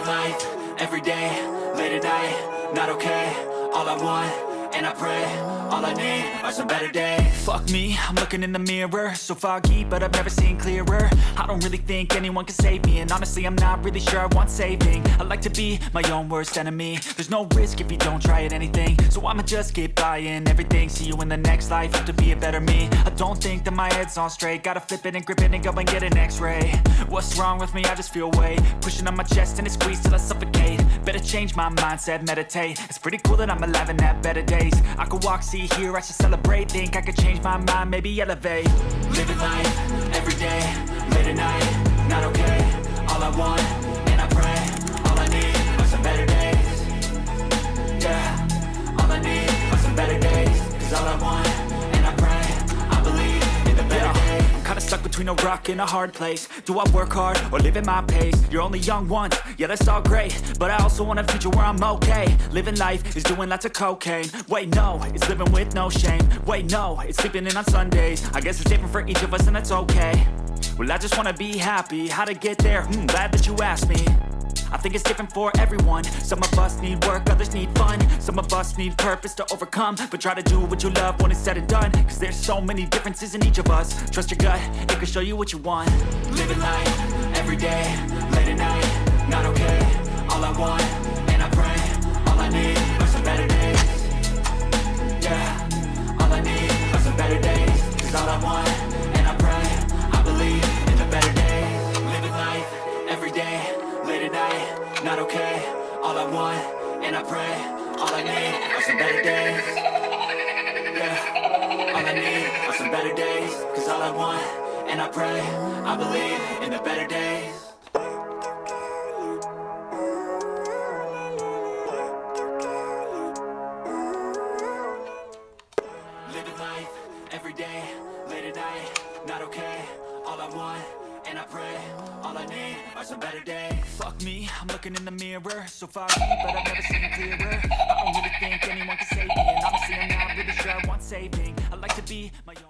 life, every day, late at night, not okay. All I want, and I pray, all I need are some better days. Fuck me, I'm looking in the mirror, so foggy, but I've never seen clearer. I don't really think anyone can save me, and honestly I'm not really sure I want saving. I like to be my own worst enemy. There's no risk if you don't try at anything, so I'ma just keep buying everything. See you in the next life, have to be a better me. I don't think that my head's on straight, gotta flip it and grip it and go and get an x-ray. What's wrong with me? I just feel weight pushing on my chest and it squeezes till I suffocate. Better change my mindset, meditate. It's pretty cool that I'm alive and have better days. I could walk, see, hear, I should celebrate. Think I could change my mind, maybe elevate. Living life, every day, late at night, not okay. All I want, and I pray, all I need are some better days. Yeah, all I need are some better days. Cause all I want, and I pray, I believe in the better days. I'm kinda stuck between a rock and a hard place. Do I work hard or live at my pace? You're only young once, yeah that's all great, but I also want a future where I'm okay. Living life is doing lots of cocaine. Wait no, it's living with no shame. Wait no, it's sleeping in on Sundays. I guess it's different for each of us and that's okay. Well I just wanna be happy, how to get there? Glad that you asked me. I think it's different for everyone. Some of us need work, others need fun. Some of us need purpose to overcome. But try to do what you love when it's said and done. Cause there's so many differences in each of us. Trust your gut, it can show you what you want. Living life, every day, late at night, not okay. All I want, and I pray, all I need are some better days. Yeah, all I need are some better days. Cause all I want, and I pray, I believe in the better days. Living life, every day, late at night, not okay. All I want, and I pray, all I need are some better days. Yeah, all I need are some better days. Cause all I want, and I pray, I believe in the better days. Living life, every day, late at night, not okay. All I want, and I pray, all I need are some better days. Fuck me, I'm looking in the mirror, so foggy, but I've never seen clearer. I don't really think anyone can save me, and honestly I'm not really sure I want saving. I like to be my own